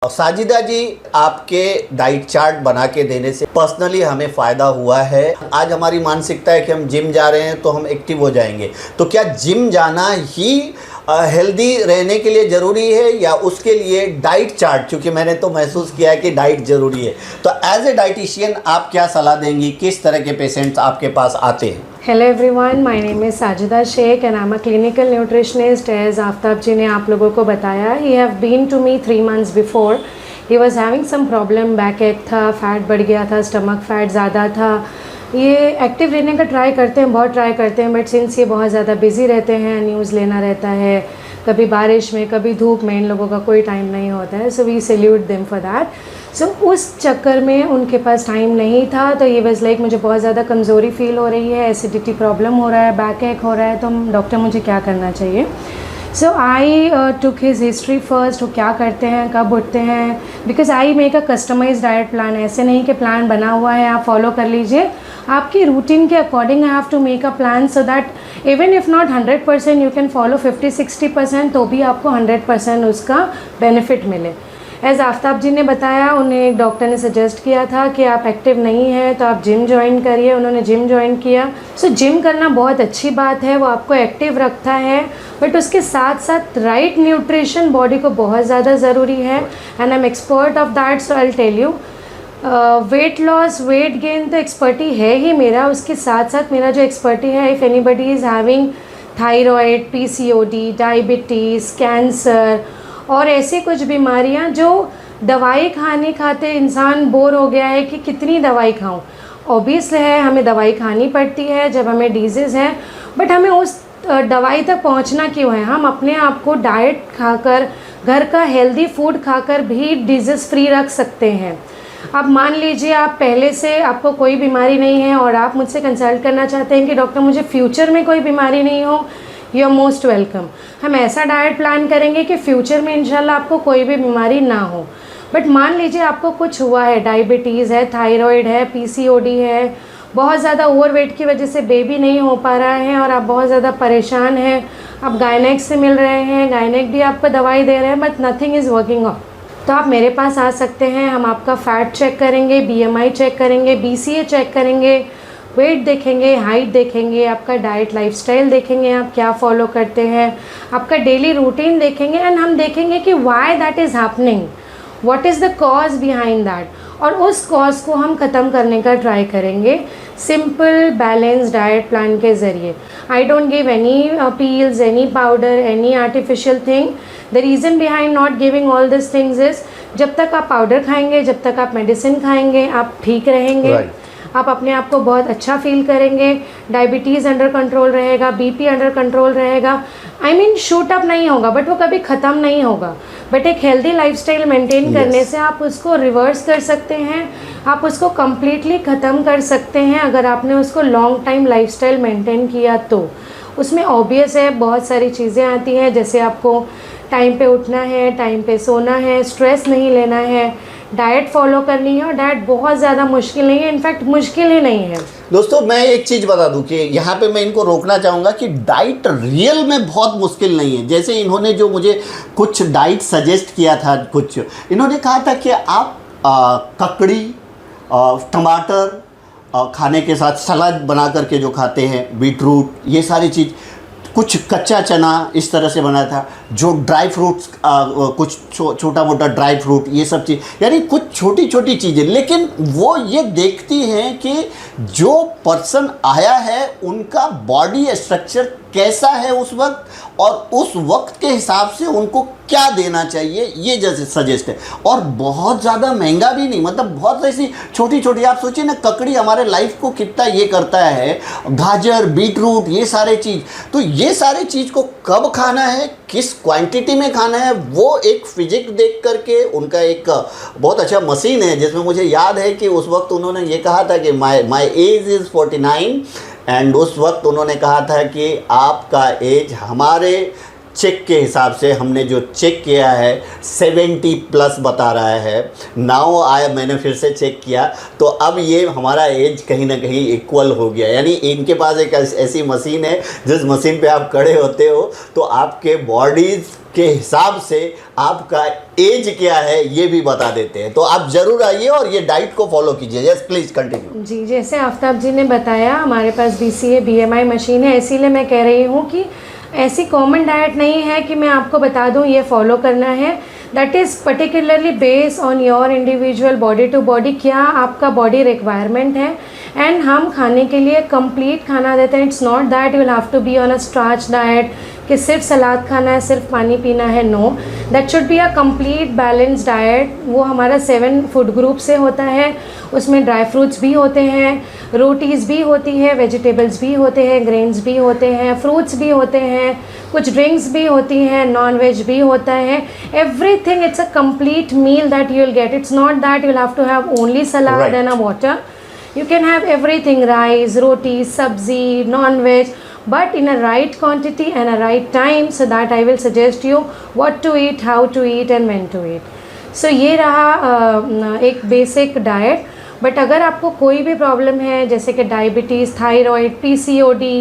साजिदा जी, आपके diet chart बना के देने से पर्सनली हमें फ़ायदा हुआ है। आज हमारी मानसिकता है कि हम जिम जा रहे हैं तो हम एक्टिव हो जाएंगे। तो क्या जिम जाना ही हेल्दी रहने के लिए ज़रूरी है या उसके लिए डाइट चार्ट, क्योंकि मैंने तो महसूस किया है कि डाइट ज़रूरी है। तो एज ए डाइटिशियन आप क्या सलाह देंगी, किस तरह के पेशेंट्स आपके पास आते हैं? Hello everyone, my name is Sajida Shaikh and I am a clinical nutritionist. As Aftab ji ने आप लोगों को बताया, he have been to me 3 months before. He was having some problem, back एक था, फैट बढ़ गया था, स्टमक फैट ज़्यादा था। ये एक्टिव रहने का ट्राई करते हैं, बहुत ट्राई करते हैं, बट सिंस ये बहुत ज़्यादा बिजी रहते हैं, न्यूज़ लेना रहता है, कभी बारिश में कभी धूप में, इन लोगों का कोई टाइम नहीं होता है। So we salute them for that. So उस चक्कर में उनके पास टाइम नहीं था, तो ये वाज लाइक मुझे बहुत ज़्यादा कमज़ोरी फील हो रही है, एसिडिटी प्रॉब्लम हो रहा है, बैक एक हो रहा है, तो डॉक्टर मुझे क्या करना चाहिए। So I took his history first, वो क्या करते हैं, कब उठते हैं, because I make a customize diet plan. ऐसे नहीं कि प्लान बना हुआ है आप फॉलो कर लीजिए, आपकी रूटीन के according I have to make a plan so that even if not 100% you can follow 50-60%, तो भी आपको 100% उसका बेनिफिट मिले। एज़ आफ्ताब जी ने बताया, उन्हें एक डॉक्टर ने सजेस्ट किया था कि आप एक्टिव नहीं हैं तो आप जिम ज्वाइन करिए। उन्होंने जिम ज्वाइन किया। सो जिम करना बहुत अच्छी बात है, वो आपको एक्टिव रखता है, बट उसके साथ साथ राइट न्यूट्रिशन बॉडी को बहुत ज़्यादा ज़रूरी है and I am expert of that. So I tell you, weight loss, weight gain तो एक्सपर्टी है ही मेरा, उसके साथ साथ मेरा जो एक्सपर्टी है, if anybody is having thyroid, PCOD, diabetes, cancer और ऐसी कुछ बीमारियां जो दवाई खाने खाते इंसान बोर हो गया है कि कितनी दवाई खाऊं। ऑब्वियस है, हमें दवाई खानी पड़ती है जब हमें डिजीज़ है, बट हमें उस दवाई तक पहुंचना क्यों है। हम अपने आप को डाइट खाकर, घर का हेल्दी फूड खाकर भी डिजीज़ फ्री रख सकते हैं। अब मान लीजिए आप पहले से आपको कोई बीमारी नहीं है और आप मुझसे कंसल्ट करना चाहते हैं कि डॉक्टर मुझे फ्यूचर में कोई बीमारी नहीं हो, यू आर मोस्ट वेलकम। हम ऐसा डाइट प्लान करेंगे कि फ्यूचर में इंशाल्लाह आपको कोई भी बीमारी ना हो। बट मान लीजिए आपको कुछ हुआ है, डायबिटीज़ है, थायराइड है, PCOD है, बहुत ज़्यादा ओवरवेट की वजह से बेबी नहीं हो पा रहा है और आप बहुत ज़्यादा परेशान हैं, आप गायनेक से मिल रहे हैं, गायनेक भी आपको दवाई दे रहे हैं, but nothing is working out, तो आप मेरे पास आ सकते हैं। हम आपका फ़ैट चेक करेंगे, BMI चेक करेंगे, BCA चेक करेंगे, वेट देखेंगे, हाइट देखेंगे, आपका डाइट लाइफस्टाइल देखेंगे, आप क्या फॉलो करते हैं, आपका डेली रूटीन देखेंगे एंड हम देखेंगे कि why that is happening, what is the cause behind that, और उस कॉज को हम ख़त्म करने का ट्राई करेंगे सिंपल बैलेंस डाइट प्लान के ज़रिए। I don't give any peels, any powder, any artificial thing. The reason behind not giving all this things is, जब तक आप पाउडर खाएंगे, जब तक आप मेडिसिन खाएंगे, आप ठीक रहेंगे, आप अपने आप को बहुत अच्छा फील करेंगे, डायबिटीज़ अंडर कंट्रोल रहेगा, BP अंडर कंट्रोल रहेगा। आई मीन शूट अप नहीं होगा, बट वो कभी ख़त्म नहीं होगा। बट एक हेल्दी लाइफस्टाइल मेंटेन करने से आप उसको रिवर्स कर सकते हैं, आप उसको कम्प्लीटली ख़त्म कर सकते हैं अगर आपने उसको लॉन्ग टाइम लाइफस्टाइल मेंटेन किया तो। उसमें ऑब्वियस है बहुत सारी चीज़ें आती हैं, जैसे आपको टाइम पे उठना है, टाइम पे सोना है, स्ट्रेस नहीं लेना है, डाइट फॉलो करनी है, और डाइट बहुत ज़्यादा मुश्किल नहीं है, इनफैक्ट मुश्किल ही नहीं है। दोस्तों, मैं एक चीज़ बता दूं कि यहाँ पे मैं इनको रोकना चाहूँगा कि डाइट रियल में बहुत मुश्किल नहीं है। जैसे इन्होंने जो मुझे कुछ डाइट सजेस्ट किया था, कुछ इन्होंने कहा था कि आप ककड़ी, टमाटर खाने के साथ सलाद बना करके जो खाते हैं, बीटरूट, ये सारी चीज़, कुछ कच्चा चना इस तरह से बना था, जो ड्राई फ्रूट्स, कुछ छोटा मोटा ड्राई फ्रूट, ये सब चीज़, यानी कुछ छोटी छोटी चीज़ें, लेकिन वो ये देखती हैं कि जो पर्सन आया है उनका बॉडी स्ट्रक्चर कैसा है उस वक्त, और उस वक्त के हिसाब से उनको क्या देना चाहिए, ये जैसे सजेस्ट है। और बहुत ज़्यादा महंगा भी नहीं, मतलब बहुत ऐसी छोटी छोटी, आप सोचिए ना, ककड़ी हमारे लाइफ को कितना ये करता है, गाजर, बीटरूट, ये सारे चीज़। तो ये सारे चीज़ को कब खाना है, किस क्वांटिटी में खाना है, वो एक फिजिक्स देख करके, उनका एक बहुत अच्छा मशीन है, जिसमें मुझे याद है कि उस वक्त उन्होंने ये कहा था कि माई एज इज़ 49 एंड उस वक्त उन्होंने कहा था कि आपका एज हमारे चेक के हिसाब से हमने जो चेक किया है 70 प्लस बता रहा है। नाउ आया, मैंने फिर से चेक किया तो अब ये हमारा एज कहीं ना कहीं इक्वल हो गया। यानी इनके पास एक ऐसी मशीन है जिस मशीन पे आप खड़े होते हो तो आपके बॉडीज़ के हिसाब से आपका एज क्या है ये भी बता देते हैं। तो आप ज़रूर आइए और ये डाइट को फॉलो कीजिए। Yes please continue. जी, जैसे आफ्ताब जी ने बताया हमारे पास BCA BMI मशीन है, इसीलिए मैं कह रही हूँ कि ऐसी कॉमन डाइट नहीं है कि मैं आपको बता दूँ ये फॉलो करना है। That is particularly based on your individual body to body, क्या आपका बॉडी रिक्वायरमेंट है। एंड हम खाने के लिए कंप्लीट खाना देते हैं। It's not that you will have to be on a starch diet कि सिर्फ सलाद खाना है, सिर्फ पानी पीना है। No, that should be a complete balance diet. वो हमारा 7 फूड ग्रुप से होता है, उसमें ड्राई फ्रूट्स भी होते हैं, रोटीज़ भी होती है, वेजिटेबल्स भी होते हैं, ग्रेन्स भी होते हैं, फ्रूट्स भी होते हैं, कुछ ड्रिंक्स भी होती हैं, नॉन वेज भी होता है। Everything, it's a complete meal that you will get. It's not that you will have to have only salad and a water. You can have everything, rice, roti, sabzi, non-veg, but in a right quantity and a right time, so that I will suggest you what to eat, how to eat and when to eat. So ये रहा एक basic diet. But अगर आपको कोई भी problem है जैसे कि डायबिटीज़, थायराइड, PCOD,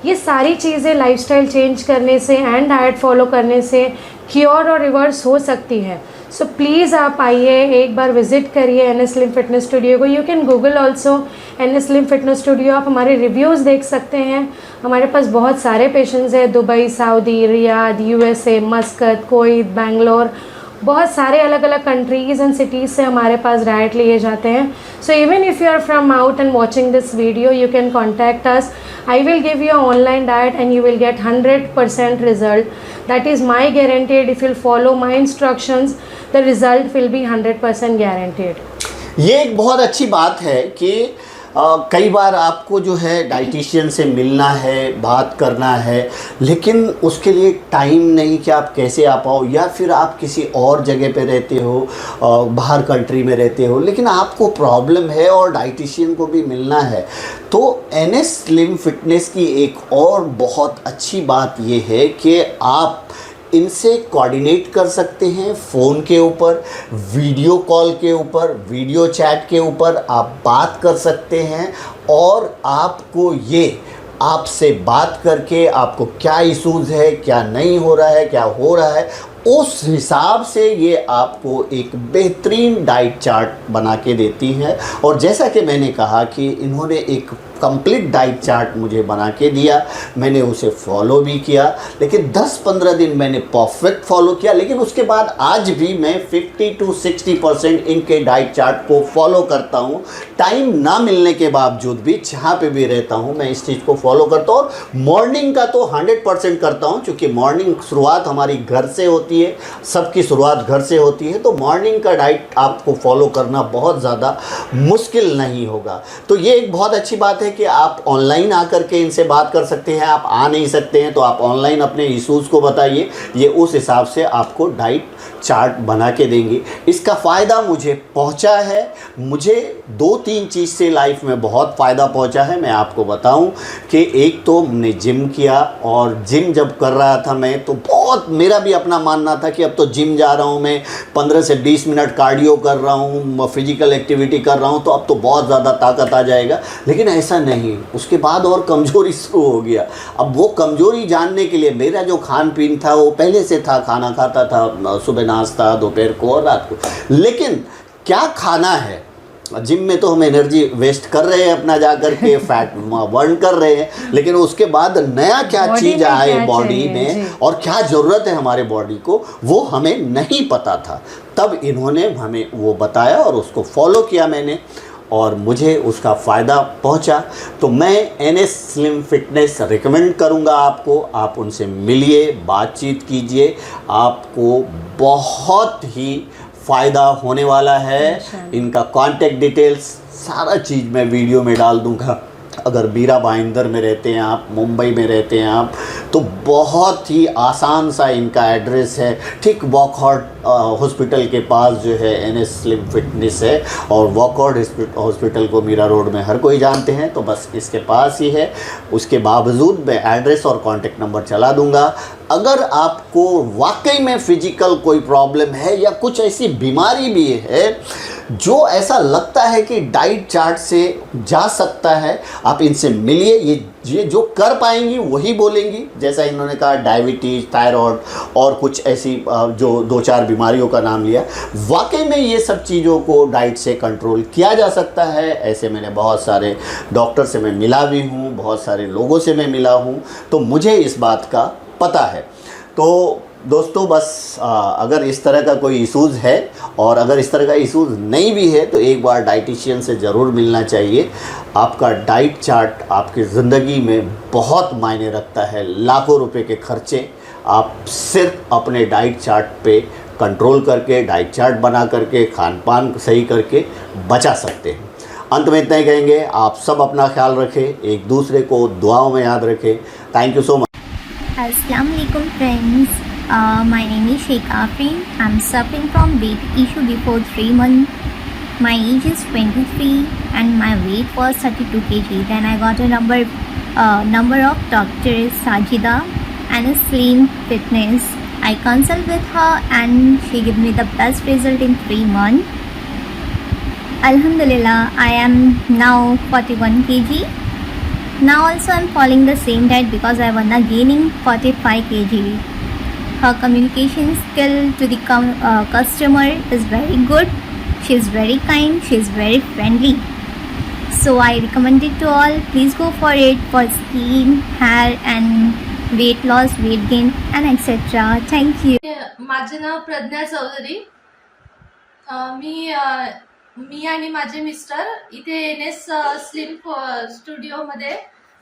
ये सारी चीज़ें लाइफस्टाइल चेंज करने से एंड डाइट फॉलो करने से क्योर और रिवर्स हो सकती है। सो प्लीज़ आप आइए, एक बार विज़िट करिए NS Slim Fitness स्टूडियो को। You can Google also NS Slim Fitness studio. आप हमारे रिव्यूज़ देख सकते हैं। हमारे पास बहुत सारे पेशेंट्स हैं, Dubai, Saudi, Riyadh, USA, Muscat, Kuwait, Bangalore, बहुत सारे अलग अलग कंट्रीज़ एंड सिटीज़ से हमारे पास डाइट लिए जाते हैं। So even if you are from out and watching this video, you can contact us. I will give you an online diet and you will get 100% result. That is my guaranteed. If you'll follow my instructions, the result will be 100% guaranteed. ये एक बहुत अच्छी बात है कि कई बार आपको जो है डाइटिशियन से मिलना है, बात करना है, लेकिन उसके लिए टाइम नहीं कि आप कैसे आ पाओ, या फिर आप किसी और जगह पे रहते हो, बाहर कंट्री में रहते हो, लेकिन आपको प्रॉब्लम है और डाइटिशियन को भी मिलना है। तो NS Slim Fitness की एक और बहुत अच्छी बात ये है कि आप इनसे कोऑर्डिनेट कर सकते हैं फ़ोन के ऊपर, वीडियो कॉल के ऊपर, वीडियो चैट के ऊपर आप बात कर सकते हैं और आपको ये आपसे बात करके आपको क्या इश्यूज़ है, क्या नहीं हो रहा है, क्या हो रहा है, उस हिसाब से ये आपको एक बेहतरीन डाइट चार्ट बना के देती हैं। और जैसा कि मैंने कहा कि इन्होंने एक कंप्लीट डाइट चार्ट मुझे बना के दिया, मैंने उसे फॉलो भी किया, लेकिन 10-15 दिन मैंने परफेक्ट फॉलो किया, लेकिन उसके बाद आज भी मैं 50 to 60% इनके डाइट चार्ट को फॉलो करता हूँ। टाइम ना मिलने के बावजूद भी जहाँ पे भी रहता हूँ मैं इस चीज़ को फॉलो करता हूँ। और मॉर्निंग का तो 100% करता हूँ, क्योंकि मॉर्निंग शुरुआत हमारी घर से होती है, सबकी शुरुआत घर से होती है, तो मॉर्निंग का डाइट आपको फॉलो करना बहुत ज़्यादा मुश्किल नहीं होगा। तो ये एक बहुत अच्छी बात है कि आप ऑनलाइन आकर के इनसे बात कर सकते हैं। आप आ नहीं सकते हैं तो आप ऑनलाइन अपने इश्यूज़ को बताइए, ये उस हिसाब से आपको डाइट चार्ट बना के देंगे। इसका फ़ायदा मुझे पहुंचा है, मुझे 2-3 चीज़ से लाइफ में बहुत फ़ायदा पहुंचा है। मैं आपको बताऊं कि एक तो हमने जिम किया, और जिम जब कर रहा था मैं तो बहुत, मेरा भी अपना मानना था कि अब तो जिम जा रहा हूं मैं, 15 से 20 मिनट कार्डियो कर रहा हूं, फिजिकल एक्टिविटी कर रहा हूं, तो अब तो बहुत ज़्यादा ताकत आ जाएगा। लेकिन ऐसा नहीं, उसके बाद और कमज़ोरी शुरू हो गया। अब वो कमज़ोरी जानने के लिए मेरा जो खान पीन था वो पहले से था, खाना खाता था, सुबह नाश्ता, दोपहर को और रात को, लेकिन क्या खाना है। जिम में तो हम एनर्जी वेस्ट कर रहे हैं अपना जा कर के, फैट बर्न कर रहे हैं, लेकिन उसके बाद नया क्या चीज़ आए बॉडी में और क्या ज़रूरत है हमारे बॉडी को, वो हमें नहीं पता था। तब इन्होंने हमें वो बताया और उसको फॉलो किया मैंने, और मुझे उसका फ़ायदा पहुंचा। तो मैं NS Slim Fitness रिकमेंड करूंगा आपको, आप उनसे मिलिए, बातचीत कीजिए, आपको बहुत ही फ़ायदा होने वाला है। इनका कॉन्टेक्ट डिटेल्स सारा चीज़ मैं वीडियो में डाल दूंगा। अगर बीरा भाईंदर में रहते हैं आप, मुंबई में रहते हैं आप, तो बहुत ही आसान सा इनका एड्रेस है, ठीक वॉकहार्ट हॉस्पिटल के पास जो है NS Slim Fitness है, और वॉकहार्ट हॉस्पिटल को मीरा रोड में हर कोई जानते हैं, तो बस इसके पास ही है। उसके बावजूद मैं एड्रेस और कॉन्टेक्ट नंबर चला दूंगा। अगर आपको वाकई में फिजिकल कोई प्रॉब्लम है या कुछ ऐसी बीमारी भी है जो ऐसा लगता है कि डाइट चार्ट से जा सकता है, आप इनसे मिलिए। ये जो कर पाएंगी वही बोलेंगी। जैसा इन्होंने कहा डायबिटीज़, थायराइड और कुछ ऐसी जो 2-4 बीमारियों का नाम लिया, वाकई में ये सब चीज़ों को डाइट से कंट्रोल किया जा सकता है। ऐसे मैंने बहुत सारे डॉक्टर से मैं मिला भी हूँ, बहुत सारे लोगों से मैं मिला हूँ, तो मुझे इस बात का पता है। तो दोस्तों बस अगर इस तरह का कोई इशूज़ है और अगर इस तरह का इशूज़ नहीं भी है तो एक बार डाइटिशियन से ज़रूर मिलना चाहिए। आपका डाइट चार्ट आपकी ज़िंदगी में बहुत मायने रखता है। लाखों रुपए के खर्चे आप सिर्फ अपने डाइट चार्ट पे कंट्रोल करके, डाइट चार्ट बना करके, खान पान सही करके बचा सकते हैं। अंत में इतना ही कहेंगे, आप सब अपना ख्याल रखें, एक दूसरे को दुआओं में याद रखें। Thank you so much. Assalamu alaikum friends. My name is Sheikh Afrin. I'm suffering from weight issue before 3 months. My age is 23 and my weight was 32 kg. Then I got a number of doctors, Sajida and a Slim Fitness. I consult with her and she gave me the best result in 3 months. Alhamdulillah, I am now 41 kg. Now also I'm following the same diet because I wanna gaining 45 kg. Her communication skill to the customer is very good. She is very kind. She is very friendly. So I recommend it to all. Please go for it for skin, hair and weight loss, weight gain and etc. Thank you. माझे नाव प्रज्ञा चौधरी. मी आणि माझे mister इथे NS slim स्टुडिओमध्ये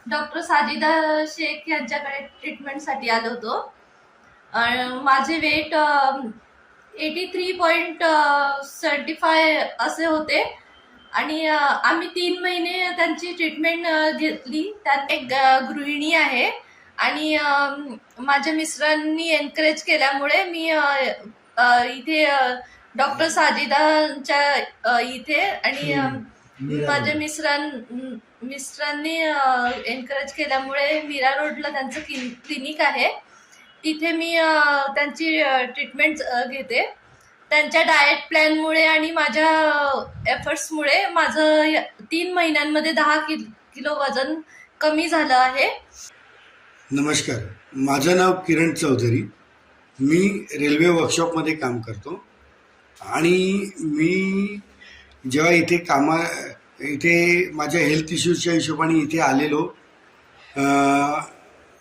doctor Sajida Sheikh यांच्याकडे ट्रीटमेंटसाठी आलो होतो. माझे wait 83.75 असे होते आणि आम्ही 3 महिने त्यांची ट्रीटमेंट घेतली. त्यात एक गृहिणी आहे आणि माझ्या मिस्टरांनी एनकरेज केल्यामुळे मी इथे डॉक्टर साजिदांच्या इथे आणि माझ्या मिस्टरांनी एनकरेज केल्यामुळे मीरा रोडला त्यांचं क्लिनिक आहे. तिथे मी त्यांची ट्रीटमेंट घेते. त्यांच्या डाएट प्लॅनमुळे आणि माझ्या एफर्ट्समुळे माझं 3 महिन्यांमध्ये 10 किलो वजन कमी झालं आहे. नमस्कार, माझं नाव किरण चौधरी. मी रेल्वे वर्कशॉपमध्ये काम करतो आणि मी जेव्हा इथे माझ्या हेल्थ इश्यूजच्या हिशोबाने इथे आलेलो,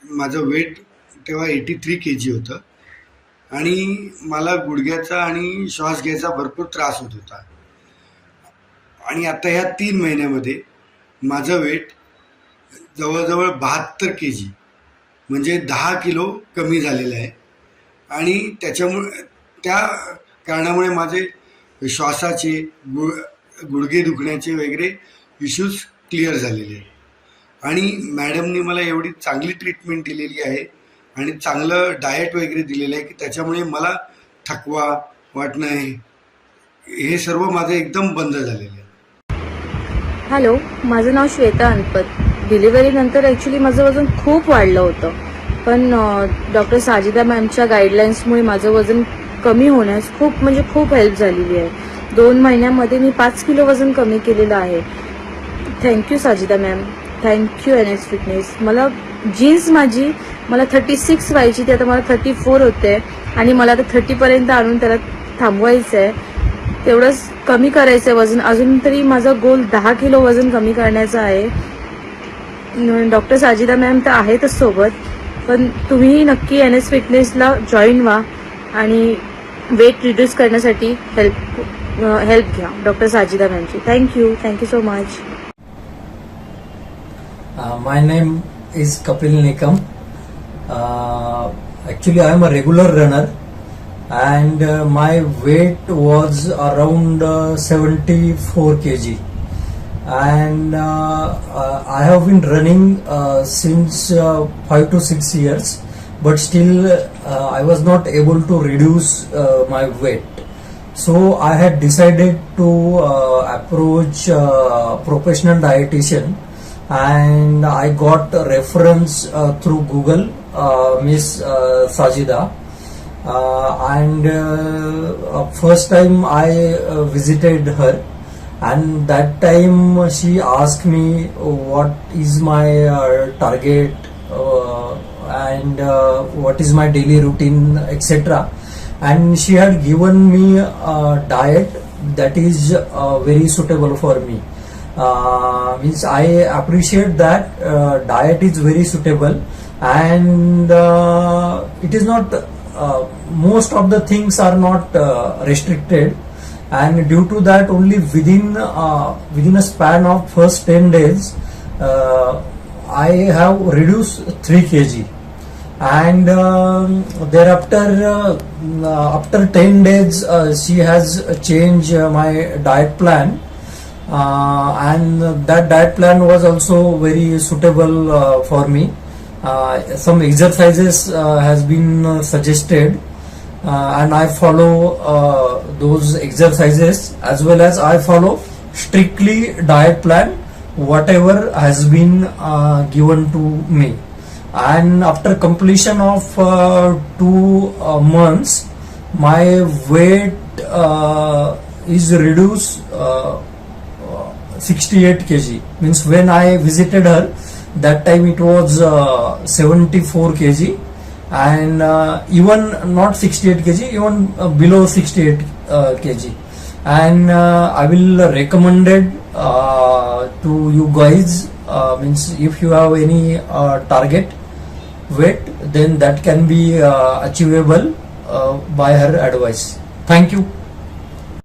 माझं वेट तेव्हा 83 kg होतं आणि मला गुडघ्याचा आणि श्वास घ्यायचा भरपूर त्रास होत होता. आणि आता ह्या 3 महिन्यामध्ये माझं वेट जवळजवळ 72 kg म्हणजे 10 किलो कमी झालेलं आहे. आणि त्या कारणामुळे माझे श्वासाचे गुडघे दुखण्याचे वगैरे इश्यूज क्लिअर झालेले आहेत. आणि मॅडमनी मला एवढी चांगली ट्रीटमेंट दिलेली आहे आणि चांगलं डाएट वगैरे दिलेलं आहे की त्याच्यामुळे मला थकवा वाटणं हे सर्व माझं एकदम बंद झालेलं आहे. हॅलो, माझं नाव श्वेता अनपत. डिलिव्हरीनंतर ॲक्च्युली माझं वजन खूप वाढलं होतं, पण डॉक्टर साजिदा मॅमच्या गाईडलाईन्समुळे माझं वजन कमी होण्यास खूप हेल्प झालेली आहे. 2 महिन्यामध्ये मी 5 किलो वजन कमी केलेलं आहे. Thank you Sajida ma'am, thank you NS fitness. Jeans मला 36 व्हायची, ती आता मला 34 होते आणि मला आता 30पर्यंत आणून त्याला थांबवायचं आहे. तेवढंच कमी करायचं आहे वजन. अजून तरी माझा गोल 10 किलो वजन कमी करण्याचा आहे. डॉक्टर साजिदा मॅम तर आहेतच सोबत, पण तुम्ही नक्की NS फिटनेसला जॉईन व्हा आणि वेट रिड्यूस करण्यासाठी हेल्प घ्या डॉक्टर साजिदा मॅमची. Thank you so much. My name is Kapil Nikam. Actually, I am a regular runner, and my weight was around 74 kg. And I have been running since 5 to 6 years, but still I was not able to reduce my weight. So I had decided to approach professional dietitian, and I got a reference through Google Miss Sajida. And first time I visited her, and that time she asked me what is my target and what is my daily routine, etc. And she had given me a diet that is very suitable for me. Means I appreciate that diet is very suitable, and it is not most of the things are not restricted, and due to that only within a span of first 10 days I have reduced 3 kg, and thereafter after 10 days she has changed my diet plan, and that diet plan was also very suitable for me. Some exercises has been suggested, and I follow those exercises, as well as I follow strictly diet plan whatever has been given to me. And after completion of 2 months, my weight is reduced 68 kg. Means when I visited her, that time it was 74 kg, and even not 68 kg, even below 68 kg. And I will recommend it to you guys. Means if you have any target weight, then that can be achievable by her advice. Thank you.